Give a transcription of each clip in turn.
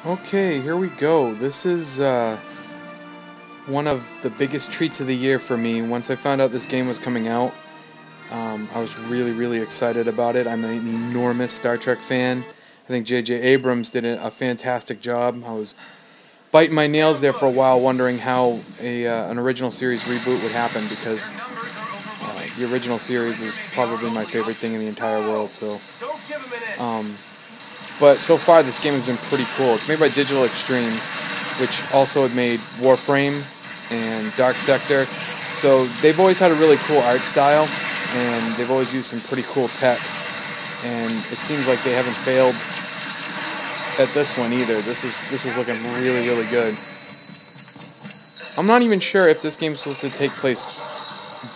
Okay, here we go. This is one of the biggest treats of the year for me. Once I found out this game was coming out, I was really, really excited about it. I'm an enormous Star Trek fan. I think J.J. Abrams did a fantastic job. I was biting my nails there for a while, wondering how an original series reboot would happen because the original series is probably my favorite thing in the entire world. Um, but so far, this game has been pretty cool. It's made by Digital Extremes, which also had made Warframe and Dark Sector. So they've always had a really cool art style, and they've always used some pretty cool tech. And it seems like they haven't failed at this one either. This is looking really, really good. I'm not even sure if this game's supposed to take place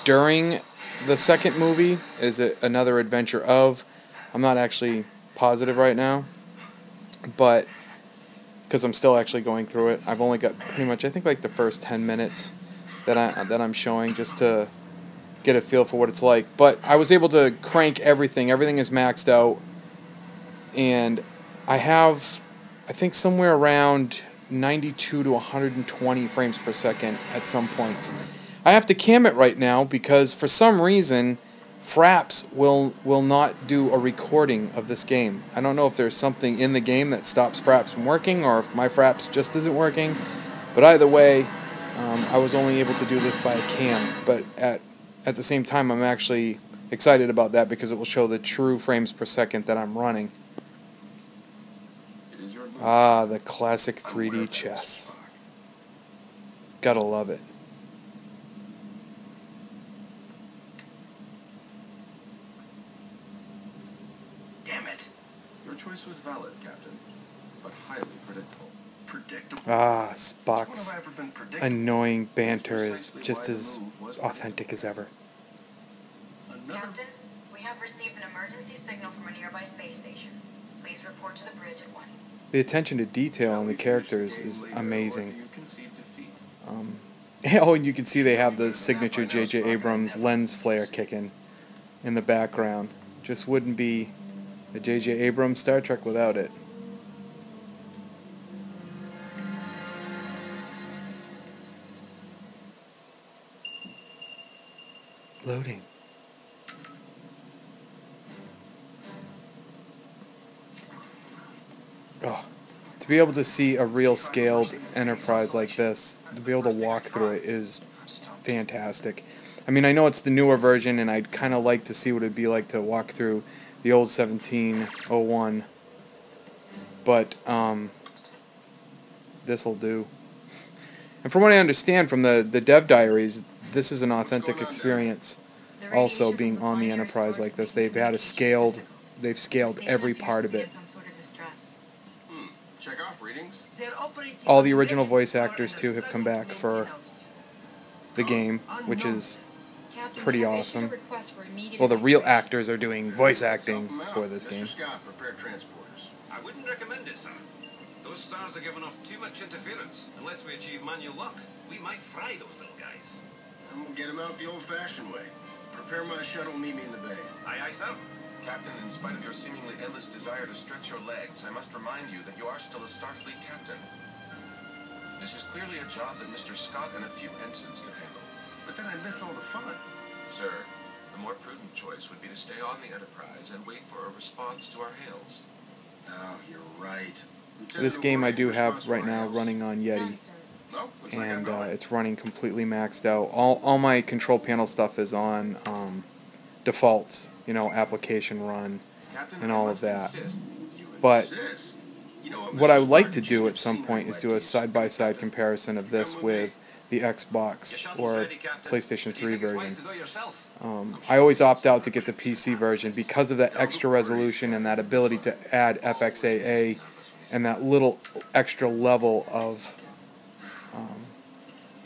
during the second movie. Is it another adventure of? I'm not actually positive right now, but because I'm still actually going through it. I've only got pretty much, I think, like the first 10 minutes that I'm showing just to get a feel for what it's like. But I was able to crank everything. Everything is maxed out, and I have, I think, somewhere around 92 to 120 frames per second at some points. I have to cam it right now because for some reason Fraps will not do a recording of this game. I don't know if there's something in the game that stops Fraps from working or if my Fraps just isn't working. But either way, I was only able to do this by a cam. But at the same time, I'm actually excited about that because it will show the true frames per second that I'm running. Ah, the classic 3D chess. Gotta love it. Damn it. Your choice was valid, Captain, but highly predictable. Predictable? Ah, This Spock's one have ever been predictable. annoying banter is Precisely just why the as move was authentic as ever. Another Captain, we have received an emergency signal from a nearby space station. Please report to the bridge at once. The attention to detail on the Shall we finish characters game is later, or do amazing. you concede defeat? Oh, and you can see they have the signature J.J. Abrams lens flare kicking in the background. Just wouldn't be a J.J. Abrams Star Trek without it. Loading. Oh, to be able to see a real scaled Enterprise like this, to be able to walk through it is fantastic. I mean, I know it's the newer version, and I'd kind of like to see what it'd be like to walk through the old 1701, but this'll do. And from what I understand from the dev diaries, this is an authentic experience. Also, being on the Enterprise like this, they've scaled every part of it. Check off readings. All the original voice actors too have come back for the game, which is pretty awesome. Well, the real actors are doing voice acting for this game. Mr. Scott, prepare transporters. I wouldn't recommend it, sir. Those stars are giving off too much interference. Unless we achieve manual lock, we might fry those little guys. And we'll get him out the old-fashioned way. Prepare my shuttle, meet me in the bay. Aye, aye, sir. Captain, in spite of your seemingly endless desire to stretch your legs, I must remind you that you are still a Starfleet captain. This is clearly a job that Mr. Scott and a few ensigns can handle. But then I miss all the fun. Sir, the more prudent choice would be to stay on the Enterprise and wait for a response to our hails. Oh, you're right. This game I do have right now running on Yeti, No, looks like I'm and going. it's running completely maxed out. All my control panel stuff is on defaults, application run, Captain, and I all of must that. insist. You But insist. You know what I Mr. would like to Spartan do should at have some seen point right is by do a case. side-by-side comparison of this Come with with me. the Your Xbox shuttle's or ready, Captain. PlayStation But do you 3 think it's wise version. to go yourself? I always opt out to get the PC version because of that extra resolution and that ability to add FXAA and that little extra level of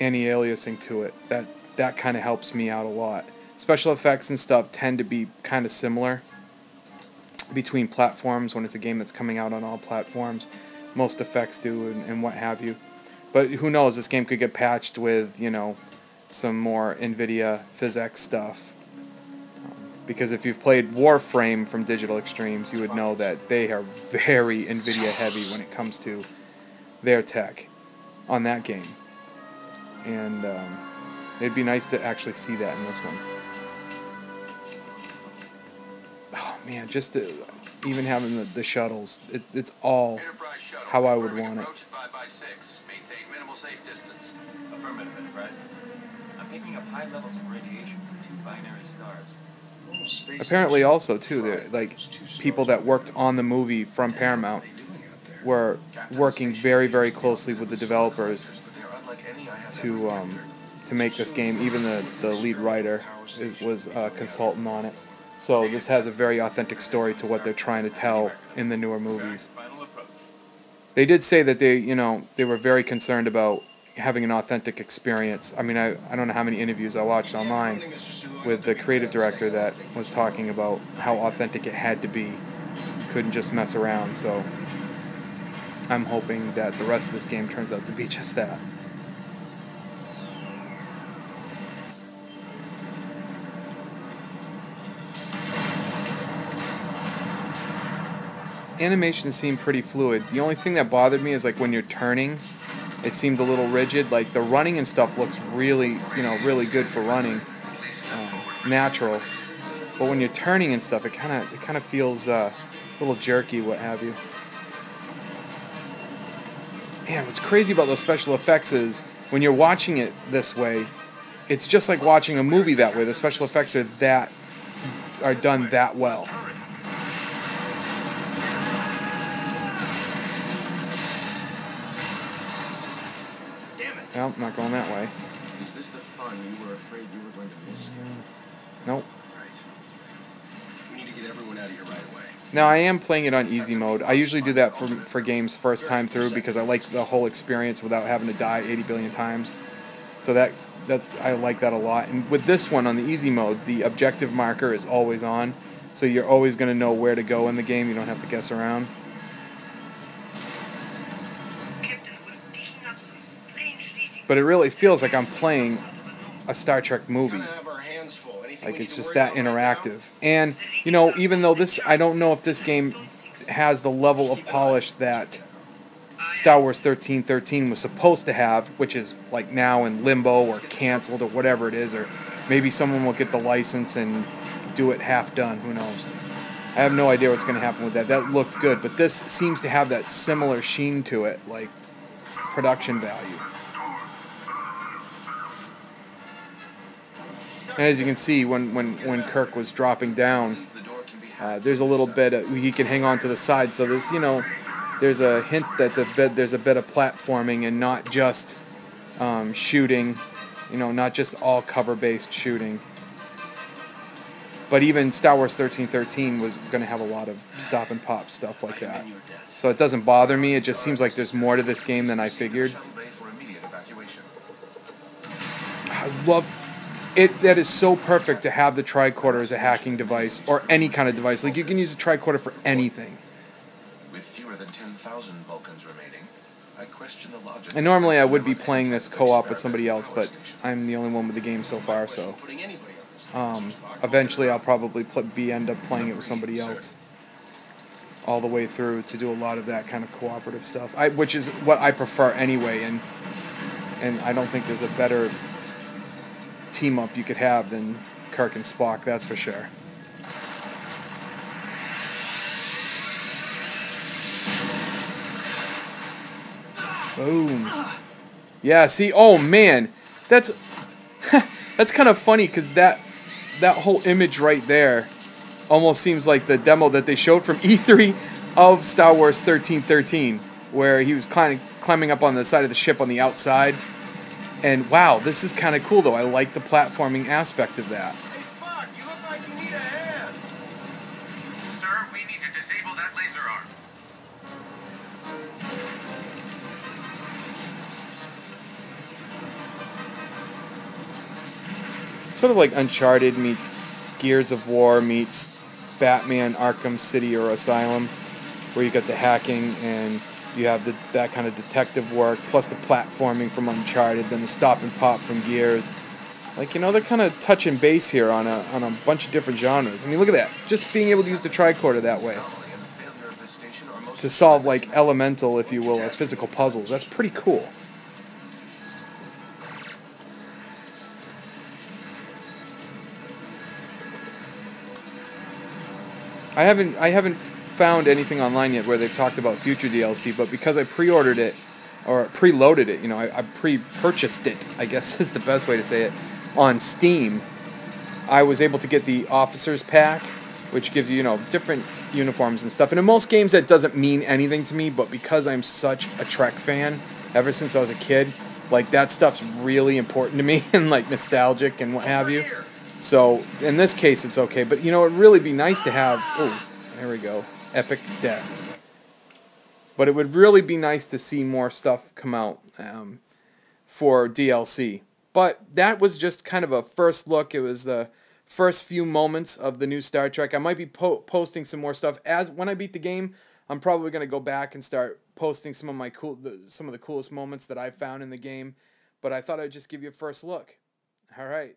anti-aliasing to it. That kind of helps me out a lot. Special effects and stuff tend to be kind of similar between platforms when it's a game that's coming out on all platforms. Most effects do and what have you. But who knows, this game could get patched with, some more NVIDIA PhysX stuff. Because if you've played Warframe from Digital Extremes, you would know that they are very NVIDIA heavy when it comes to their tech on that game. And it'd be nice to actually see that in this one. Oh man, just even having the shuttles, it's all Enterprise shuttle. how I would Confirming want it. approach at 5x6. Maintain minimal safe distance. Affirmative, Enterprise. I'm picking up high levels of radiation from 2 binary stars. Oh, space Apparently station. also too, they're like Those 2 stars people that worked on the movie from What the hell are Paramount they doing out there? were Captain, working station very, very appears to be closely outfitted with the sonar developers collectors, but they are unlike any I have ever to encountered. make this game. Even the lead writer was a consultant on it. So this has a very authentic story to what they're trying to tell in the newer movies. Final approach. They did say that they were very concerned about having an authentic experience. I mean, I don't know how many interviews I watched online with the creative director that was talking about how authentic it had to be. Couldn't just mess around. So I'm hoping that the rest of this game turns out to be just that. Animations seem pretty fluid. The only thing that bothered me is like when you're turning, it seemed a little rigid. Like the running and stuff looks really, really good for running, natural. But when you're turning and stuff, it kind of feels a little jerky, what have you. Man, what's crazy about those special effects is when you're watching it this way, it's just like watching a movie that way. The special effects are done that well. Well, not going that way. Is this the fun you were afraid you were going to miss? Nope. Right. We need to get everyone out of here right away. Now, I am playing it on easy mode. I usually do that for games first time through because I like the whole experience without having to die 80 billion times. So that's I like that a lot. And with this one on the easy mode, the objective marker is always on. So you're always going to know where to go in the game. You don't have to guess around. But it really feels like I'm playing a Star Trek movie. Kinda have our hands full. Anything Like we it's need to just worry that about right interactive. And, even though this, I don't know if this game has the level of polish that Star Wars 1313 was supposed to have, which is like now in limbo or canceled or whatever it is, or maybe someone will get the license and do it half done, who knows. I have no idea what's going to happen with that. That looked good, but this seems to have that similar sheen to it, like production value. And as you can see, when Kirk was dropping down, there's a little bit he can hang on to the side. So there's there's a hint that there's a bit of platforming and not just shooting, not just all cover-based shooting. But even Star Wars 1313 was going to have a lot of stop and pop stuff like that. So it doesn't bother me. It just seems like there's more to this game than I figured. I love it. That is so perfect to have the tricorder as a hacking device or any kind of device. Like you can use a tricorder for anything. With fewer than 10,000 Vulcans remaining, I question the logic. And normally I would be playing this co-op with somebody else, but I'm the only one with the game so far. So eventually I'll probably end up playing it with somebody else all the way through to do a lot of that kind of cooperative stuff. Which is what I prefer anyway. And I don't think there's a better team up you could have than Kirk and Spock, that's for sure. Boom. Yeah, see, oh man, that's that's kind of funny because that whole image right there almost seems like the demo that they showed from E3 of Star Wars 1313, where he was climbing up on the side of the ship on the outside. And wow, this is kind of cool though. I like the platforming aspect of that. Hey, Spock, you look like you need a hand. Sir, we need to disable that laser arm. Sort of like Uncharted meets Gears of War meets Batman Arkham City or Asylum, where you got the hacking and you have that kind of detective work, plus the platforming from Uncharted, then the stop and pop from Gears. Like, they're kind of touching base here on a bunch of different genres. I mean, look at that. Just being able to use the tricorder that way. to solve like elemental, if you will, or physical puzzles. That's pretty cool. I haven't found anything online yet where they've talked about future DLC, but because I pre-ordered it or preloaded it, you know, I pre-purchased it, I guess is the best way to say it, on Steam. I was able to get the Officers Pack, which gives you, you know, different uniforms and stuff. And in most games that doesn't mean anything to me, but because I'm such a Trek fan ever since I was a kid, like that stuff's really important to me and like nostalgic and what have you. So in this case it's okay, but you know, it'd really be nice to have, oh, there we go, epic death. But it would really be nice to see more stuff come out for DLC. But that was just kind of a first look. It was the first few moments of the new Star Trek. I might be posting some more stuff when I beat the game. I'm probably going to go back and start posting some of my some of the coolest moments that I found in the game. But I thought I'd just give you a first look. All right.